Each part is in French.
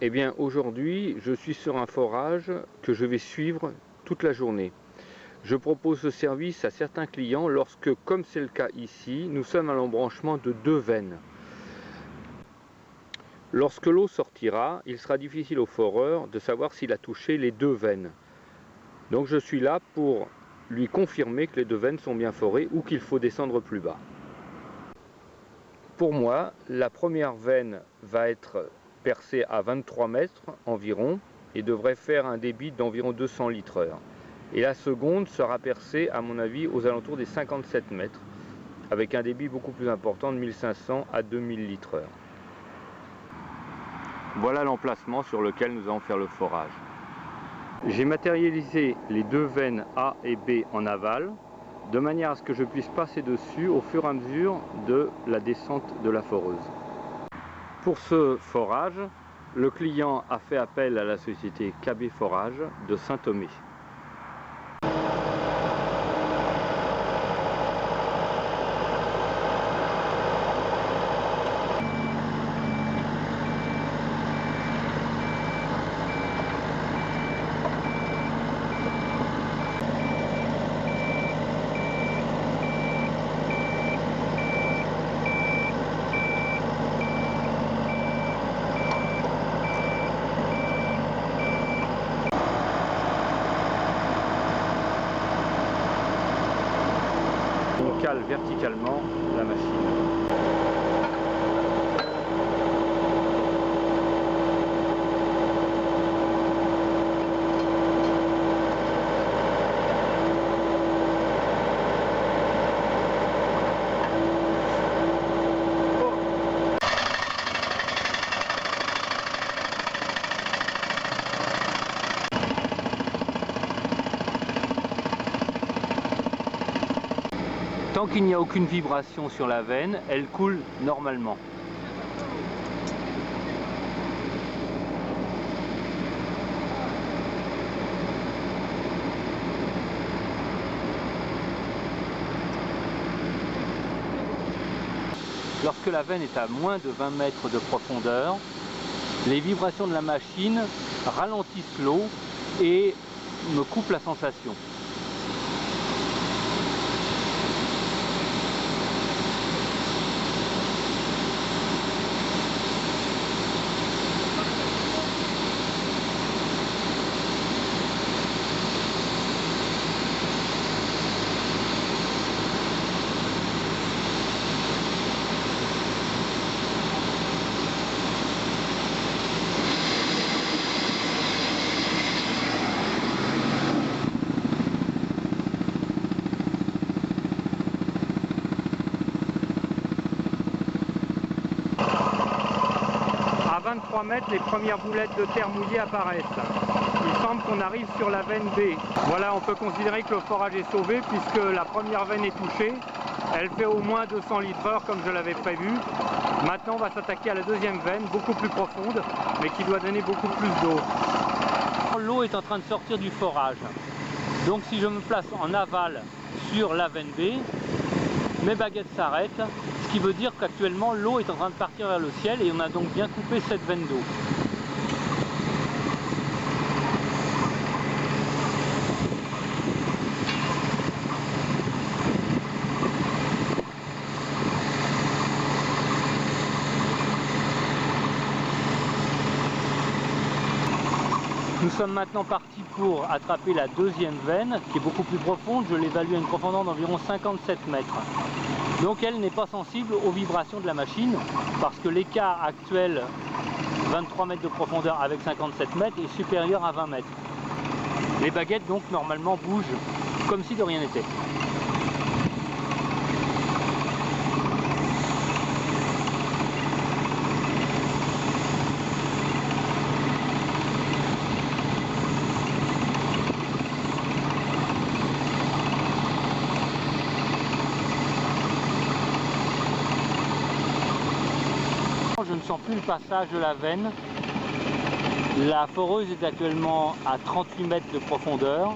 Eh bien aujourd'hui, je suis sur un forage que je vais suivre toute la journée. Je propose ce service à certains clients lorsque, comme c'est le cas ici, nous sommes à l'embranchement de 2 veines. Lorsque l'eau sortira, il sera difficile au foreur de savoir s'il a touché les 2 veines. Donc je suis là pour lui confirmer que les 2 veines sont bien forées ou qu'il faut descendre plus bas. Pour moi, la première veine va être percée à 23 mètres environ et devrait faire un débit d'environ 200 litres/heure. Et la seconde sera percée, à mon avis, aux alentours des 57 mètres, avec un débit beaucoup plus important de 1500 à 2000 litres/heure. Voilà l'emplacement sur lequel nous allons faire le forage. J'ai matérialisé les 2 veines A et B en aval, de manière à ce que je puisse passer dessus au fur et à mesure de la descente de la foreuse. Pour ce forage, le client a fait appel à la société KB Forage de Saint-Thomé. On cale verticalement la machine. Tant qu'il n'y a aucune vibration sur la veine, elle coule normalement. Lorsque la veine est à moins de 20 mètres de profondeur, les vibrations de la machine ralentissent l'eau et me coupent la sensation. À 23 mètres, les premières boulettes de terre mouillée apparaissent. Il semble qu'on arrive sur la veine B. Voilà, on peut considérer que le forage est sauvé puisque la première veine est touchée. Elle fait au moins 200 litres/heure comme je l'avais prévu. Maintenant, on va s'attaquer à la deuxième veine, beaucoup plus profonde, mais qui doit donner beaucoup plus d'eau. L'eau est en train de sortir du forage. Donc si je me place en aval sur la veine B, mes baguettes s'arrêtent, ce qui veut dire qu'actuellement l'eau est en train de partir vers le ciel et on a donc bien coupé cette veine d'eau. Nous sommes maintenant partis pour attraper la deuxième veine qui est beaucoup plus profonde. Je l'évalue à une profondeur d'environ 57 mètres. Donc elle n'est pas sensible aux vibrations de la machine parce que l'écart actuel 23 mètres de profondeur avec 57 mètres est supérieur à 20 mètres. Les baguettes donc normalement bougent comme si de rien n'était. Je ne sens plus le passage de la veine. La foreuse est actuellement à 38 mètres de profondeur.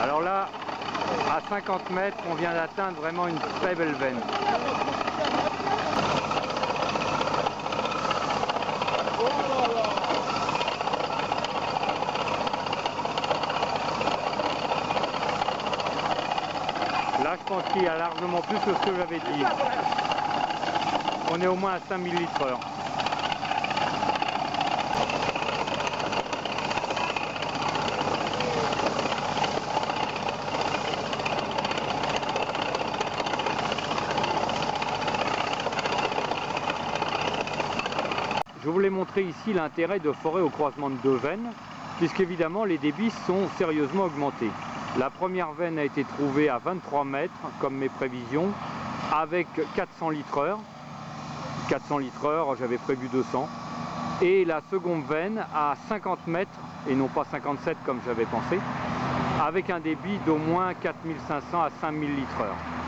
Alors là, à 50 mètres, on vient d'atteindre vraiment une très belle veine. Là, je pense qu'il y a largement plus que ce que j'avais dit. On est au moins à 5000 litres/h. Je voulais montrer ici l'intérêt de forer au croisement de deux veines, puisqu'évidemment les débits sont sérieusement augmentés. La première veine a été trouvée à 23 mètres, comme mes prévisions, avec 400 litres/h. 400 litres/h, j'avais prévu 200. Et la seconde veine à 50 mètres, et non pas 57 comme j'avais pensé, avec un débit d'au moins 4500 à 5000 litres/h.